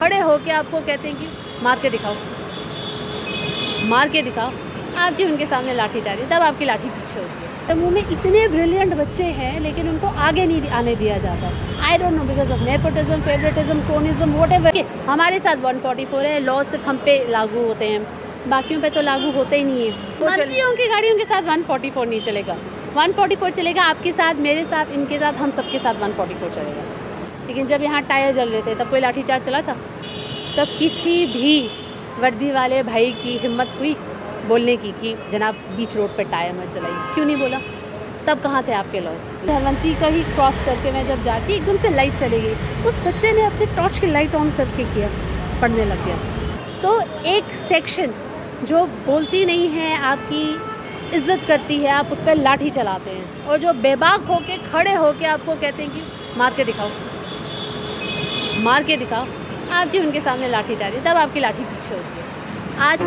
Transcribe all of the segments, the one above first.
खड़े होके आपको कहते हैं कि मार के दिखाओ, मार के दिखाओ, आप जी उनके सामने लाठी चार्ज, तब आपकी लाठी पीछे होती है। जम्मू में इतने ब्रिलियंट बच्चे हैं लेकिन उनको आगे नहीं आने दिया जाता। I don't know, because of nepotism, favouritism, cronyism, whatever. हमारे साथ 144 है, लॉ सिर्फ हम पे लागू होते हैं, बाकियों पे तो लागू होते ही नहीं है। मंत्रियों की गाड़ियों के साथ 144 नहीं चलेगा, 144 चलेगा आपके साथ, मेरे साथ, इनके साथ, हम सबके साथ 144 चलेगा। लेकिन जब यहाँ टायर जल रहे थे तब कोई लाठीचार्ज चला था? तब किसी भी वर्दी वाले भाई की हिम्मत हुई बोलने की कि जनाब बीच रोड पे टायर मत चलाइए? क्यों नहीं बोला? तब कहाँ थे आपके लॉस? प्रधानमंत्री का ही क्रॉस करके मैं जब जाती एकदम से लाइट चली गई, उस बच्चे ने अपने टॉर्च की लाइट ऑन करके किया, पढ़ने लग गया। तो एक सेक्शन जो बोलती नहीं है, आपकी इज्जत करती है, आप उस पर लाठी चलाते हैं, और जो बेबाक होके खड़े होके आपको कहते हैं कि मार के दिखाओ, मार के दिखाओ, आप जी उनके सामने लाठी चार्ज, तब आपकी लाठी पीछे होती है। आज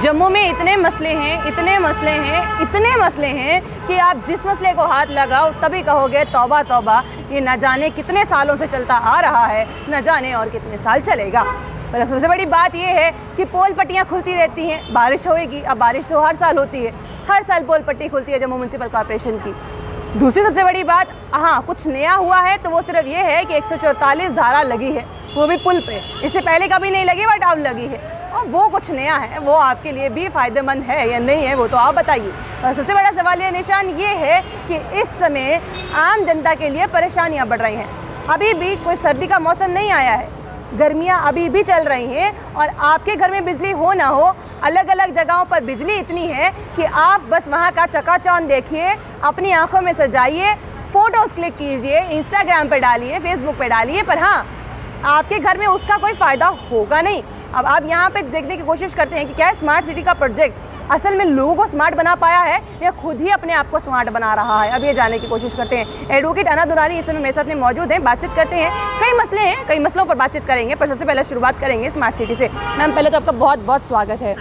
जम्मू में इतने मसले हैं, इतने मसले हैं, इतने मसले हैं कि आप जिस मसले को हाथ लगाओ तभी कहोगे तौबा तौबा, ये न जाने कितने सालों से चलता आ रहा है, न जाने और कितने साल चलेगा। पर सबसे बड़ी बात ये है कि पोल पट्टियाँ खुलती रहती हैं, बारिश होएगी, अब बारिश तो हर साल होती है, हर साल पोल पट्टी खुलती है जम्मू म्यूनसिपल कॉर्पोरेशन की। दूसरी सबसे बड़ी बात, हाँ कुछ नया हुआ है तो वो सिर्फ ये है कि 144 धारा लगी है, वो भी पुल पे, इससे पहले कभी नहीं लगी बट अब लगी है, और वो कुछ नया है, वो आपके लिए भी फ़ायदेमंद है या नहीं है वो तो आप बताइए। और सबसे बड़ा सवाल ये निशान ये है कि इस समय आम जनता के लिए परेशानियाँ बढ़ रही हैं। अभी भी कोई सर्दी का मौसम नहीं आया है, गर्मियाँ अभी भी चल रही हैं, और आपके घर में बिजली हो ना हो, अलग अलग जगहों पर बिजली इतनी है कि आप बस वहाँ का चकाचौंध देखिए, अपनी आंखों में सजाइए, फ़ोटोज़ क्लिक कीजिए, इंस्टाग्राम पे डालिए, फेसबुक पे डालिए, पर हाँ आपके घर में उसका कोई फ़ायदा होगा नहीं। अब आप यहाँ पे देखने की कोशिश करते हैं कि क्या स्मार्ट सिटी का प्रोजेक्ट असल में लोगों को स्मार्ट बना पाया है या खुद ही अपने आप को स्मार्ट बना रहा है, अब ये जानने की कोशिश करते हैं। एडवोकेट अना दुरानी इस समय मेरे साथ में मौजूद हैं, बातचीत करते हैं, कई मसले हैं, कई मसलों पर बातचीत करेंगे, पर सबसे पहले शुरुआत करेंगे स्मार्ट सिटी से। मैम पहले तो आपका बहुत बहुत स्वागत है।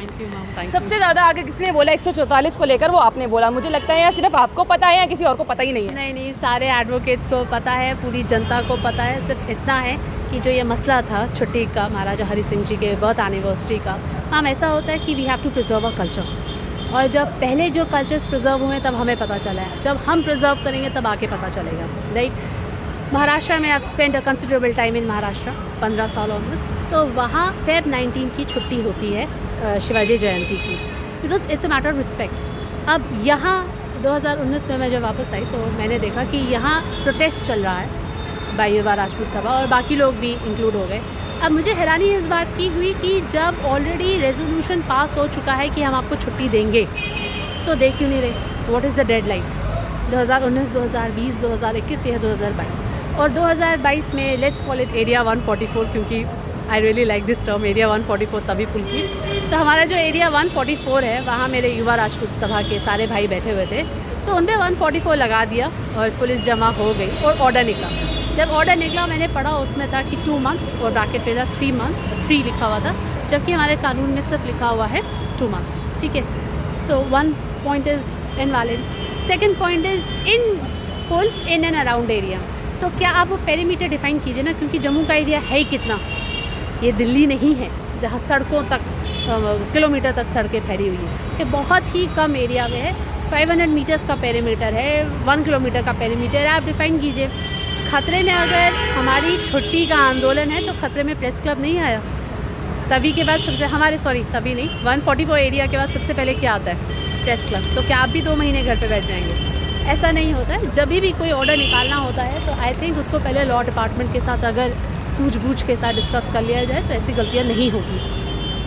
सबसे ज़्यादा आगे किसने बोला 144 को लेकर? वो आपने बोला, मुझे लगता है या सिर्फ आपको पता है या किसी और को पता ही नहीं है? नहीं, सारे एडवोकेट्स को पता है, पूरी जनता को पता है। सिर्फ इतना है कि जो ये मसला था छुट्टी का, महाराजा हरि सिंह जी के बर्थ एनिवर्सरी का, हम ऐसा होता है कि we have to preserve a culture, और जब पहले जो कल्चर्स प्रिजर्व हुए तब हमें पता चला है, जब हम प्रिजर्व करेंगे तब आके पता चलेगा, राइट। महाराष्ट्र में I have spent a considerable time in Maharashtra, 15 साल ऑलमोस्ट। तो वहाँ फेब 19 की छुट्टी होती है शिवाजी जयंती की, because it's a matter of respect. अब यहाँ 2019 में मैं जब वापस आई तो मैंने देखा कि यहाँ प्रोटेस्ट चल रहा है बाई युवा राजपूत सभा, और बाकी लोग भी इंक्लूड हो गए। अब मुझे हैरानी इस बात की हुई कि जब ऑलरेडी रेजोल्यूशन पास हो चुका है कि हम आपको छुट्टी देंगे, तो दे क्यों नहीं रहे? What is the deadline? 2019, 2020, 2021 या 2022? और 2022 में लेट्स कॉल इट एरिया 144, क्योंकि I really like this term, area 144 तभी पुल की। तो हमारा जो एरिया 144 है, वहाँ मेरे युवा राजपूत सभा के सारे भाई बैठे हुए थे, तो उन पर 144 लगा दिया और पुलिस जमा हो गई और ऑर्डर निकला। जब ऑर्डर निकला मैंने पढ़ा, उसमें था कि 2 months और ब्रैकेट पे था 3 month, 3 लिखा हुआ था, जबकि हमारे कानून में सिर्फ लिखा हुआ है 2 months, ठीक है। तो 1 point is invalid, 2nd point is in pull in and around area. तो क्या आप वो पेरीमीटर डिफाइन कीजिए ना, क्योंकि जम्मू का एरिया है ही कितना, ये दिल्ली नहीं है जहाँ सड़कों तक किलोमीटर तक सड़कें फैली हुई हैं, ये बहुत ही कम एरिया में है। 500 मीटर्स का पेरीमीटर है, 1 किलोमीटर का पेरीमीटर है, आप डिफाइन कीजिए। खतरे में अगर हमारी छुट्टी का आंदोलन है तो खतरे में प्रेस क्लब नहीं आया, तभी के बाद तभी नहीं, 144 एरिया के बाद सबसे पहले क्या आता है? Press club. तो क्या आप भी 2 महीने घर पे बैठ जाएंगे? ऐसा नहीं होता है। जब भी कोई ऑर्डर निकालना होता है तो आई थिंक उसको पहले लॉ डिपार्टमेंट के साथ अगर सूझबूझ के साथ डिस्कस कर लिया जाए तो ऐसी गलतियाँ नहीं होगी।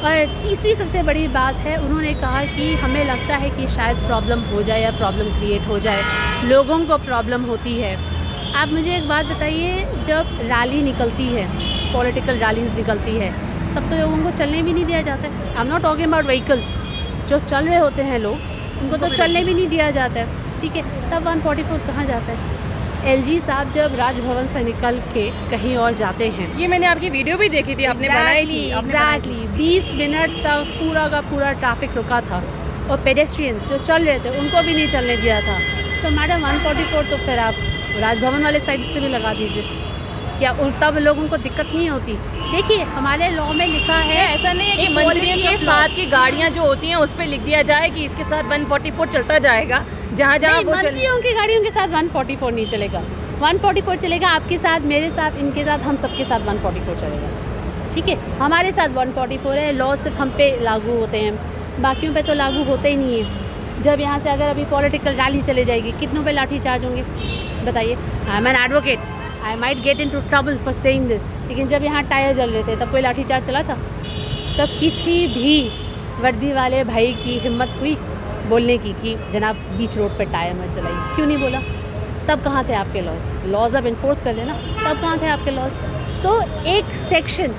और तीसरी सबसे बड़ी बात है, उन्होंने कहा कि हमें लगता है कि शायद प्रॉब्लम हो जाए या प्रॉब्लम क्रिएट हो जाए, लोगों को प्रॉब्लम होती है। आप मुझे एक बात बताइए, जब रैली निकलती है, पॉलिटिकल रैलीज निकलती है, तब तो लोगों को चलने भी नहीं दिया जाता है। I am not talking about vehicles, जो चल रहे होते हैं लोग, उनको तो चलने भी नहीं दिया जाता है, ठीक है। तब 144 कहाँ जाता है? एलजी साहब जब राजभवन से निकल के कहीं और जाते हैं, ये मैंने आपकी वीडियो भी देखी थी, आपने बनाई थी। एग्जैक्टली 20 मिनट तक पूरा का पूरा ट्रैफिक रुका था, और पेडेस्ट्रियंस जो चल रहे थे उनको भी नहीं चलने दिया था। तो मैडम 144 तो फिर आप राजभवन वाले साइड से भी लगा दीजिए, क्या तब लोगों को दिक्कत नहीं होती? देखिए हमारे लॉ में लिखा है, ऐसा नहीं है कि मंत्रियों के साथ की गाड़ियाँ जो होती हैं उस पर लिख दिया जाए कि इसके साथ 144 चलता जाएगा, जहाँ जहाँ वो मंत्रियों की गाड़ियों के साथ 144 नहीं चलेगा। 144 चलेगा आपके साथ, मेरे साथ, इनके साथ, हम सबके साथ 144 चलेगा। ठीक है, हमारे साथ 144 है। लॉ सिर्फ हम पे लागू होते हैं, बाकियों पे तो लागू होते ही नहीं है। जब यहाँ से अगर अभी पॉलिटिकल रैली चले जाएगी, कितनों पे लाठी चार्ज होंगे बताइए? I am an advocate, I might get in to trouble for saying this, लेकिन जब यहाँ टायर जल रहे थे तब कोई लाठी चार्ज चला था? तब किसी भी वर्दी वाले भाई की हिम्मत हुई बोलने की कि जनाब बीच रोड पर टायर मत जलाइए? क्यों नहीं बोला? तब कहाँ थे आपके लॉज अब इन्फोर्स कर रहे ना, तब कहाँ थे आपके लॉज? तो एक सेक्शन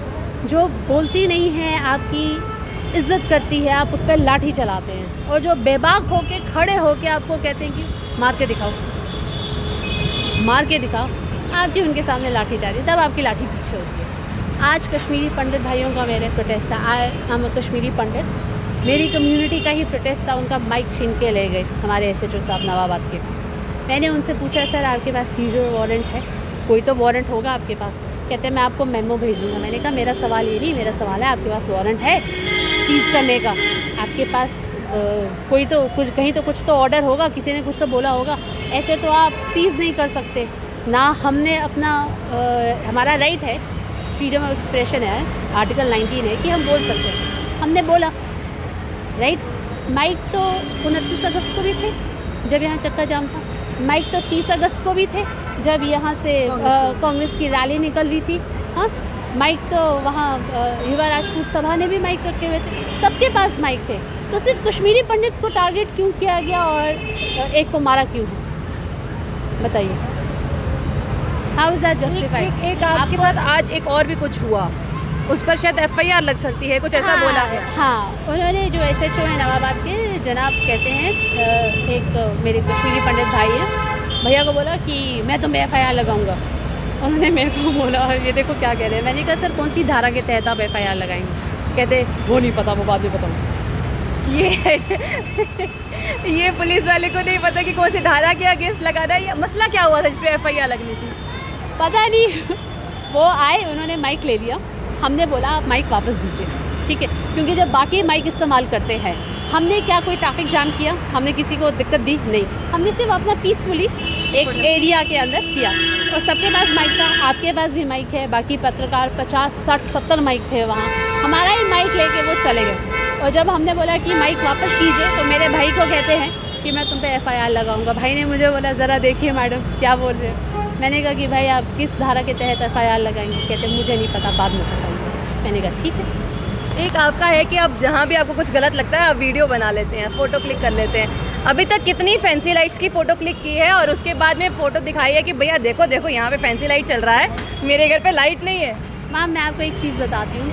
जो बोलती नहीं है, आपकी इज्जत करती है, आप उस पर लाठी चलाते हैं, और जो बेबाक होके खड़े होके आपको कहते हैं कि मार के दिखाओ, मार के दिखाओ, आप जी उनके सामने लाठी चाह रही, तब आपकी लाठी पीछे होती है। आज कश्मीरी पंडित भाइयों का मेरे प्रोटेस्ट था, हम कश्मीरी पंडित, मेरी कम्युनिटी का ही प्रोटेस्ट था, उनका माइक छीन के ले गए हमारे SHO साहब नवाबाद के। मैंने उनसे पूछा, सर आपके पास सीजर वारंट है? कोई तो वारंट होगा आपके पास। कहते हैं मैं आपको मेमो भेज दूँगा। मैंने कहा मेरा सवाल ये नहीं, मेरा सवाल है आपके पास वारंट है सीज़ करने का? आपके पास कोई तो कुछ, कहीं तो कुछ तो ऑर्डर होगा, किसी ने कुछ तो बोला होगा। ऐसे तो आप सीज़ नहीं कर सकते ना। हमने अपना हमारा राइट है, फ्रीडम ऑफ एक्सप्रेशन है, आर्टिकल 19 है कि हम बोल सकते हैं। हमने बोला राइट। माइक तो 29 अगस्त को भी थे जब यहाँ चक्का जाम था, माइक तो 30 अगस्त को भी थे जब यहाँ से कांग्रेस की रैली निकल रही थी। हाँ, माइक तो वहाँ युवा राजपूत सभा ने भी माइक रखे हुए थे, सबके पास माइक थे। तो सिर्फ कश्मीरी पंडित्स को टारगेट क्यों किया गया और एक को मारा क्यों? बताइए, हाउ इज़ दैट जस्टिफाइड? एक आपके साथ आज एक और भी कुछ हुआ, उस पर शायद FIR लग सकती है, कुछ ऐसा बोला है। हाँ, उन्होंने जो SHO है नवाबाद के जनाब कहते हैं, एक मेरे कश्मीरी पंडित भाई हैं, भैया को बोला कि मैं तुम्हें FIR लगाऊंगा। उन्होंने मेरे को बोला ये देखो क्या कह रहे हैं। मैंने कहा सर कौन सी धारा के तहत आप FIR लगाएंगे? कहते वो नहीं पता, वो बाद में बताऊँगा। ये पुलिस वाले को नहीं पता कि कौन सी धारा के अगेंस्ट लगाना है। मसला क्या हुआ था जिस पे FIR लगनी थी? पता नहीं। वो आए, उन्होंने माइक ले लिया, हमने बोला आप माइक वापस दीजिए, ठीक है, क्योंकि जब बाकी माइक इस्तेमाल करते हैं, हमने क्या कोई ट्रैफिक जाम किया? हमने किसी को दिक्कत दी? नहीं, हमने सिर्फ अपना पीसफुली एक एरिया के अंदर किया। और सबके पास माइक था, आपके पास भी माइक है, बाकी पत्रकार 50, 60, 70 माइक थे वहाँ, हमारा ही माइक लेके वो चले गए। और जब हमने बोला कि माइक वापस कीजिए, तो मेरे भाई को कहते हैं कि मैं तुम पे FIR लगाऊंगा। भाई ने मुझे बोला ज़रा देखिए मैडम क्या बोल रहे हो। मैंने कहा कि भाई आप किस धारा के तहत FIR लगाएंगे? कहते मुझे नहीं पता, बाद में बताऊँगा। मैंने कहा ठीक है। एक आपका है कि आप जहाँ भी आपको कुछ गलत लगता है आप वीडियो बना लेते हैं, फ़ोटो क्लिक कर लेते हैं। अभी तक कितनी फैंसी लाइट्स की फ़ोटो क्लिक की है और उसके बाद में फ़ोटो दिखाई है कि भैया देखो देखो यहाँ पे फैंसी लाइट चल रहा है, मेरे घर पे लाइट नहीं है। मैम मैं आपको एक चीज़ बताती हूँ,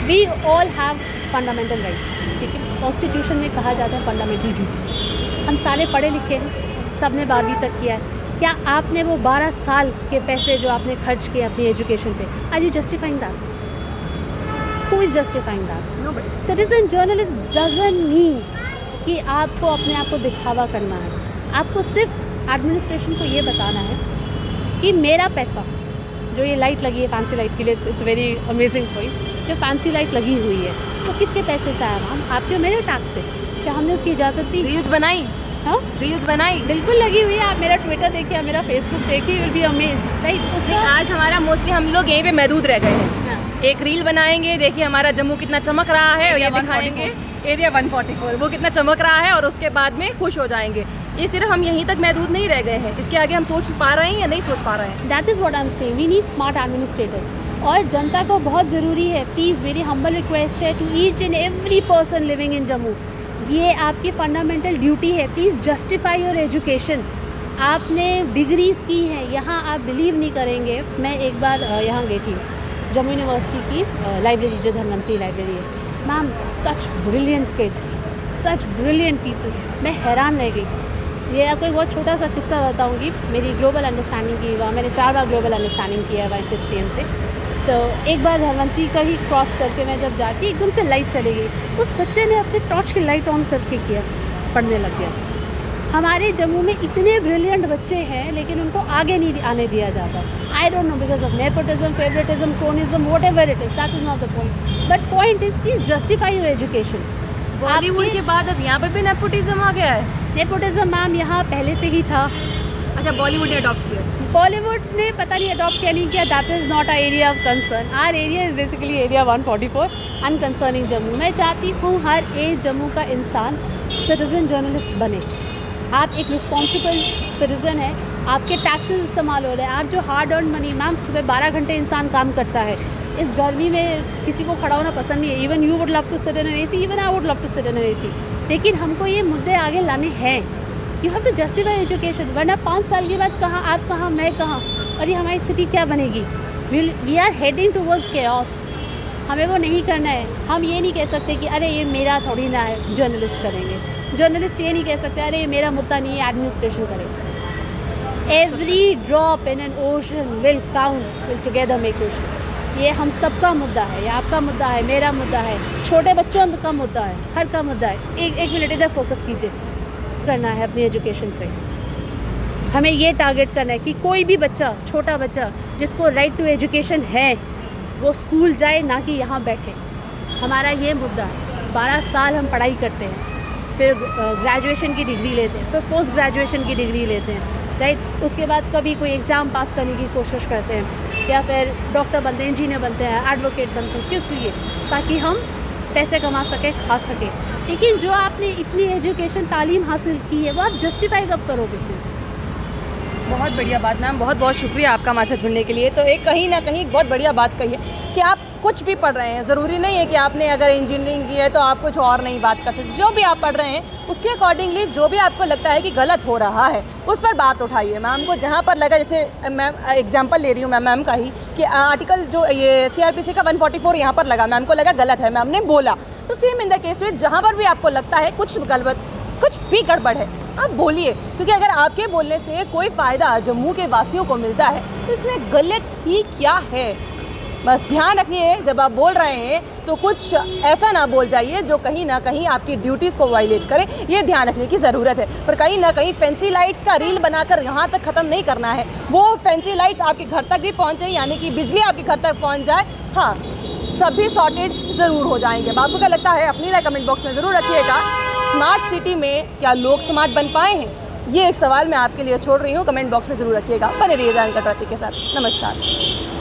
we all have fundamental rights, ठीक है। कॉन्स्टिट्यूशन में कहा जाता है फंडामेंटल ड्यूटीज़। हम सारे पढ़े लिखे हैं, सब ने 12वीं तक किया है। क्या आपने वो 12 साल के पैसे जो आपने खर्च किए अपनी एजुकेशन पे, are you justifying that? Who is justifying that? Nobody. Citizen journalist doesn't mean कि आपको अपने आप को दिखावा करना है। आपको सिर्फ एडमिनिस्ट्रेशन को ये बताना है कि मेरा पैसा, जो ये लाइट लगी है फैंसी लाइट के लिए, इट्स वेरी अमेजिंग पॉइंट, जो फैंसी लाइट लगी हुई है तो किसके पैसे से आया मैम? आपके मेरे टैक्स से। क्या हमने उसकी इजाज़त दी? रील्स बनाई? हाँ, रील्स बनाई, बिल्कुल लगी हुई है। आप मेरा ट्विटर देखिए, मेरा फेसबुक देखिए, you will be amazed, right. उसका आज हमारा मोस्टली हम लोग यहीं पे महदूद रह गए हैं। एक रील बनाएंगे, देखिए हमारा जम्मू कितना चमक रहा है, और ये दिखाएंगे एरिया 144 वो कितना चमक रहा है, और उसके बाद में खुश हो जाएंगे। ये सिर्फ हम यहीं तक महदूद नहीं रह गए हैं, इसके आगे हम सोच पा रहे हैं या नहीं सोच पा रहे हैं? That is what I am saying, we need smart administrators. और जनता को बहुत ज़रूरी है, प्लीज़ मेरी हम्बल रिक्वेस्ट है to each and every person living in Jammu, ये आपकी फंडामेंटल ड्यूटी है, प्लीज़ जस्टिफाई योर एजुकेशन। आपने डिग्रीज़ की हैं यहाँ, आप बिलीव नहीं करेंगे। मैं एक बार यहाँ गई थी, जम्मू यूनिवर्सिटी की लाइब्रेरी, जो धनवंतरी लाइब्रेरी है। मैम सच ब्रिलियंट किड्स, सच ब्रिलियंट पीपल, मैं हैरान रह गई। ये आपको एक बहुत छोटा सा किस्सा बताऊंगी मेरी ग्लोबल अंडरस्टैंडिंग की। वहाँ मैंने 4 बार ग्लोबल अंडरस्टैंडिंग किया है SHTM से। तो एक बार धनवंतरी का ही क्रॉस करके मैं जब जाती, एकदम से लाइट चली गई। उस बच्चे ने अपने टॉर्च की लाइट ऑन करके किया, पढ़ने लग गया। हमारे जम्मू में इतने ब्रिलियंट बच्चे हैं लेकिन उनको आगे नहीं आने दिया जाता. I don't know because of nepotism, favouritism, cronyism, what ever it is, that is not the point. But point is please justify your education. Bollywood के बाद अब यहाँ पे भी नेपोटिज्म आ गया है. नेपोटिज्म मैम यहाँ पहले से ही था. अच्छा, बॉलीवुड ने अडॉप्ट किया. बॉलीवुड ने पता नहीं अडॉप्ट किया नहीं किया, that is not a area of concern. Our area is basically area 144 unconcerning Jammu. मैं चाहती हूँ हर एक जम्मू का इंसान सिटीज़न जर्नलिस्ट बने. आप एक रिस्पॉन्सिबल सिटीज़न है, आपके टैक्सेस इस्तेमाल हो रहे हैं, आप जो हार्ड अर्न मनी, मैम सुबह 12 घंटे इंसान काम करता है. इस गर्मी में किसी को खड़ा होना पसंद नहीं है. Even you would love to sit in an AC, even I would love to sit in an AC. लेकिन हमको ये मुद्दे आगे लाने हैं. You have to justify education. वरना 5 साल के बाद कहाँ आप, कहाँ मैं, कहाँ, और ये हमारी सिटी क्या बनेगी. We are heading towards chaos. हमें वो नहीं करना है. हम ये नहीं कह सकते कि अरे ये मेरा थोड़ी ना है, जर्नलिस्ट करेंगे. जर्नलिस्ट ये नहीं कह सकते अरे ये मेरा मुद्दा नहीं है, एडमिनिस्ट्रेशन करेंगे. Every drop in an ocean will count, will together make ocean. ये हम सबका मुद्दा है. ये आपका मुद्दा है, मेरा मुद्दा है, छोटे बच्चों का मुद्दा है, हर का मुद्दा है. एक मिनट इधर फोकस कीजिए. करना है अपनी एजुकेशन से. हमें ये टारगेट करना है कि कोई भी बच्चा, छोटा बच्चा जिसको राइट टू एजुकेशन है, वो स्कूल जाए, ना कि यहाँ बैठे. हमारा ये मुद्दा है. 12 साल हम पढ़ाई करते हैं, फिर ग्रेजुएशन की डिग्री लेते हैं, फिर पोस्ट ग्रेजुएशन की डिग्री लेते हैं, राइट. उसके बाद कभी कोई एग्ज़ाम पास करने की कोशिश करते हैं, या फिर डॉक्टर बनते हैं, इंजीनियर बनते हैं, एडवोकेट बनते हैं. किस लिए? ताकि हम पैसे कमा सकें, खा सकें. लेकिन जो आपने इतनी एजुकेशन, तालीम हासिल की है, वो आप जस्टिफाई कब करोगे फिर? बहुत बढ़िया बात मैम, बहुत बहुत शुक्रिया आपका हमारे साथ जुड़ने के लिए. तो एक कहीं ना कहीं बहुत बढ़िया बात कही है कि आप कुछ भी पढ़ रहे हैं, ज़रूरी नहीं है कि आपने अगर इंजीनियरिंग की है तो आप कुछ और नहीं बात कर सकते. जो भी आप पढ़ रहे हैं उसके अकॉर्डिंगली जो भी आपको लगता है कि गलत हो रहा है उस पर बात उठाइए. मैम को जहाँ पर लगा, जैसे मैम एग्जांपल ले रही हूँ मैं मैम का ही, कि आर्टिकल जो ये CRPC का 144 यहाँ पर लगा, मैम को लगा गलत है, मैम ने बोला. तो सेम इन द केस में जहाँ पर भी आपको लगता है कुछ गलत, कुछ भी गड़बड़ है, आप बोलिए. क्योंकि अगर आपके बोलने से कोई फ़ायदा जम्मू के वासियों को मिलता है तो इसमें गलत ही क्या है. बस ध्यान रखिए जब आप बोल रहे हैं तो कुछ ऐसा ना बोल जाइए जो कहीं ना कहीं आपकी ड्यूटीज़ को वायलेट करे. ये ध्यान रखने की ज़रूरत है. पर कहीं ना कहीं फैंसी लाइट्स का रील बनाकर यहाँ तक ख़त्म नहीं करना है. वो फैंसी लाइट्स आपके घर तक भी पहुँचे, यानी कि बिजली आपके घर तक पहुँच जाए. हाँ, सभी सॉर्टेड ज़रूर हो जाएंगे. आपको क्या लगता है अपनी राय कमेंट बॉक्स में ज़रूर रखिएगा. स्मार्ट सिटी में क्या लोग स्मार्ट बन पाए हैं, ये एक सवाल मैं आपके लिए छोड़ रही हूँ. कमेंट बॉक्स में ज़रूर रखिएगा. बने रहिए जानकारी के साथ. नमस्कार.